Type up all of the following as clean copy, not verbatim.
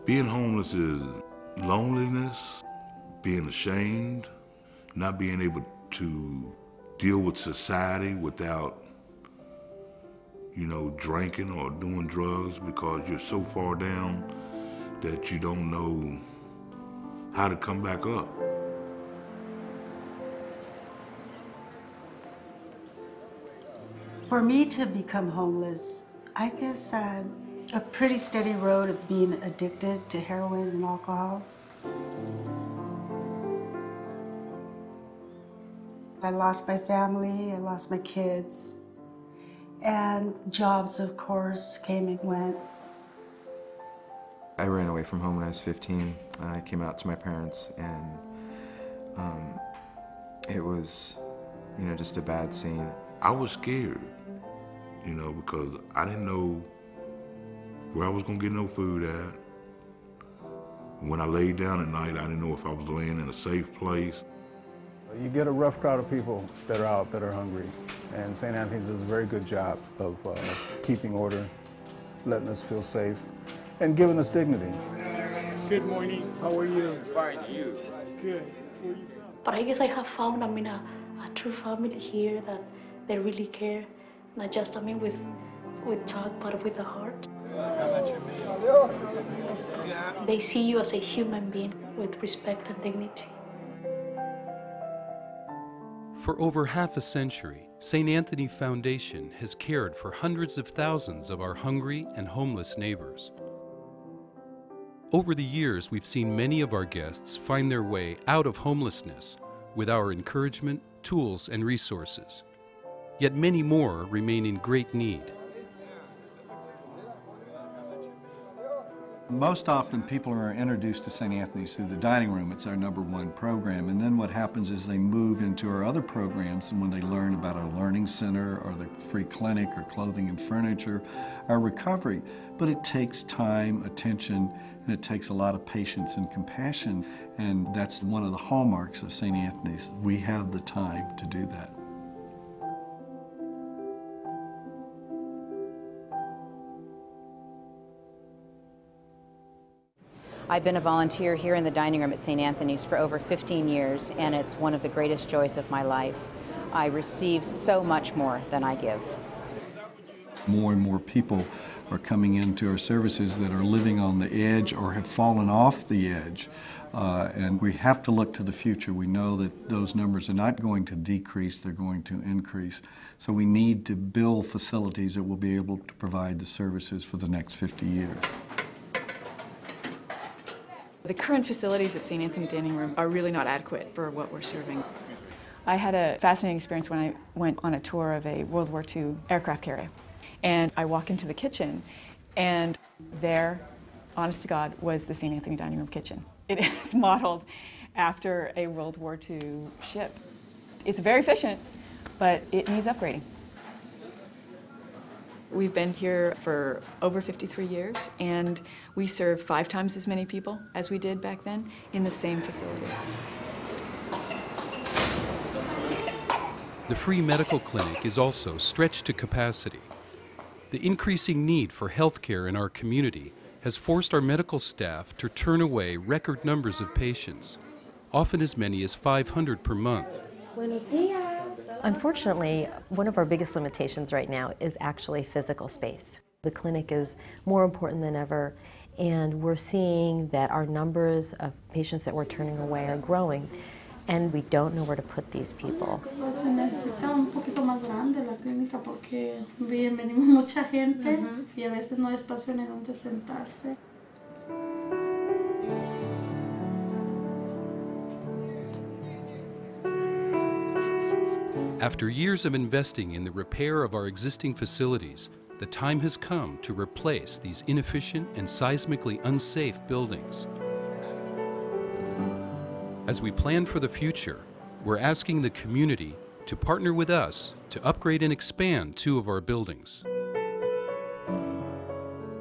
Being homeless is loneliness, being ashamed, not being able to deal with society without, drinking or doing drugs because you're so far down that you don't know how to come back up. For me to become homeless, I guess a pretty steady road of being addicted to heroin and alcohol. I lost my family, I lost my kids, and jobs, of course, came and went. I ran away from home when I was 15. I came out to my parents, and it was, just a bad scene. I was scared, because I didn't know where I was gonna get no food at. When I laid down at night, I didn't know if I was laying in a safe place. You get a rough crowd of people that are out that are hungry, and St. Anthony's does a very good job of keeping order, letting us feel safe, and giving us dignity. Good morning. How are you? Fine, you? Good. Where are you from? But I guess I have found, a true family here that they really care, not just, with talk, but with the heart. They see you as a human being with respect and dignity. For over half a century, St. Anthony Foundation has cared for hundreds of thousands of our hungry and homeless neighbors. Over the years, we've seen many of our guests find their way out of homelessness with our encouragement, tools, and resources. Yet many more remain in great need. Most often people are introduced to St. Anthony's through the dining room. It's our #1 program. And then what happens is they move into our other programs, and when they learn about our learning center or the free clinic or clothing and furniture, our recovery. But it takes time, attention, and it takes a lot of patience and compassion. And that's one of the hallmarks of St. Anthony's. We have the time to do that. I've been a volunteer here in the dining room at St. Anthony's for over 15 years, and it's one of the greatest joys of my life. I receive so much more than I give. More and more people are coming into our services that are living on the edge or have fallen off the edge. And we have to look to the future. We know that those numbers are not going to decrease, they're going to increase. So we need to build facilities that will be able to provide the services for the next 50 years. The current facilities at St. Anthony Dining Room are really not adequate for what we're serving. I had a fascinating experience when I went on a tour of a World War II aircraft carrier. And I walk into the kitchen, and there, honest to God, was the St. Anthony Dining Room kitchen. It is modeled after a World War II ship. It's very efficient, but it needs upgrading. We've been here for over 53 years, and we serve 5 times as many people as we did back then in the same facility. The free medical clinic is also stretched to capacity. The increasing need for health care in our community has forced our medical staff to turn away record numbers of patients, often as many as 500 per month. Unfortunately, one of our biggest limitations right now is actually physical space. The clinic is more important than ever, and we're seeing that our numbers of patients that we're turning away are growing, and we don't know where to put these people. After years of investing in the repair of our existing facilities, the time has come to replace these inefficient and seismically unsafe buildings. As we plan for the future, we're asking the community to partner with us to upgrade and expand 2 of our buildings.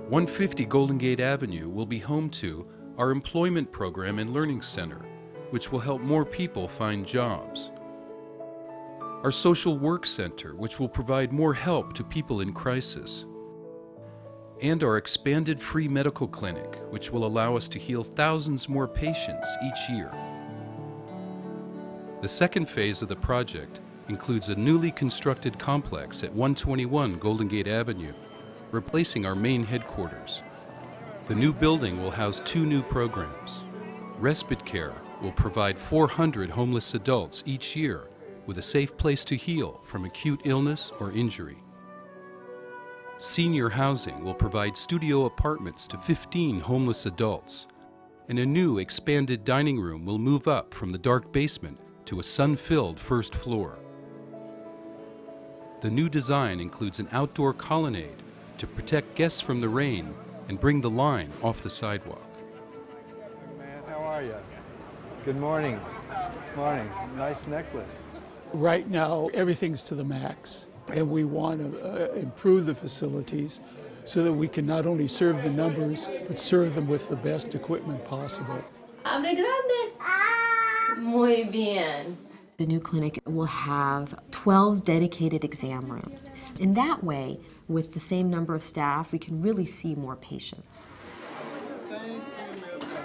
150 Golden Gate Avenue will be home to our employment program and learning center, which will help more people find jobs. Our social work center, which will provide more help to people in crisis. and our expanded free medical clinic, which will allow us to heal thousands more patients each year. The second phase of the project includes a newly constructed complex at 121 Golden Gate Avenue, replacing our main headquarters. The new building will house 2 new programs. Respite care will provide 400 homeless adults each year with a safe place to heal from acute illness or injury. Senior housing will provide studio apartments to 15 homeless adults, and a new expanded dining room will move up from the dark basement to a sun-filled first floor. The new design includes an outdoor colonnade to protect guests from the rain and bring the line off the sidewalk. Man, how are you? Good morning. Morning. Nice necklace. Right now, everything's to the max, and we want to improve the facilities so that we can not only serve the numbers, but serve them with the best equipment possible. Abre grande. Muy bien. The new clinic will have 12 dedicated exam rooms. In that way, with the same number of staff, we can really see more patients.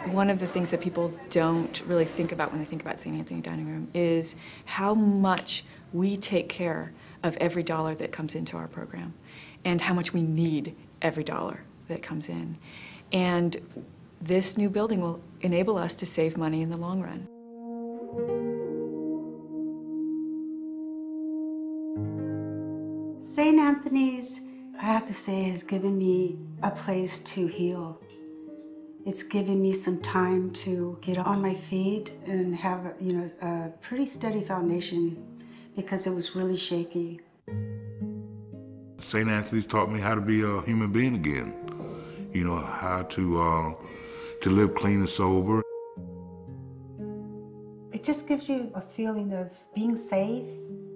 One of the things that people don't really think about when they think about St. Anthony Dining Room is how much we take care of every dollar that comes into our program and how much we need every dollar that comes in. And this new building will enable us to save money in the long run. St. Anthony's, I have to say, has given me a place to heal. It's given me some time to get on my feet and have, a pretty steady foundation because it was really shaky. St. Anthony's taught me how to be a human being again. How to live clean and sober. It just gives you a feeling of being safe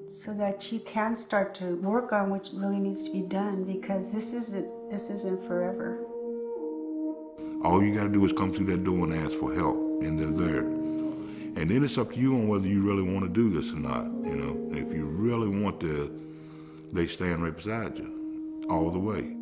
so that you can start to work on what really needs to be done, because this isn't forever. All you gotta do is come through that door and ask for help, and they're there. And then it's up to you on whether you really want to do this or not. If you really want to, they stand right beside you all the way.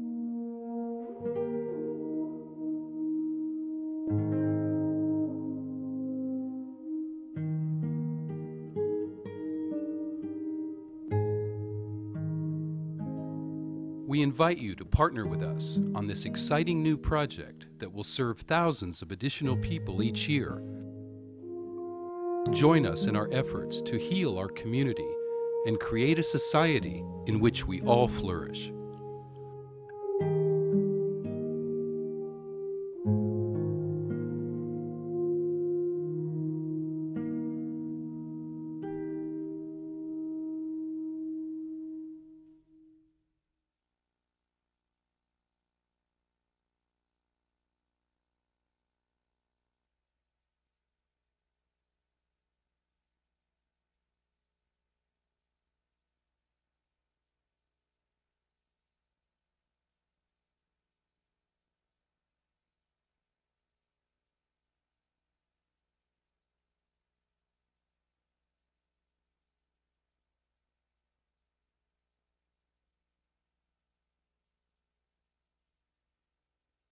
We invite you to partner with us on this exciting new project that will serve thousands of additional people each year. Join us in our efforts to heal our community and create a society in which we all flourish.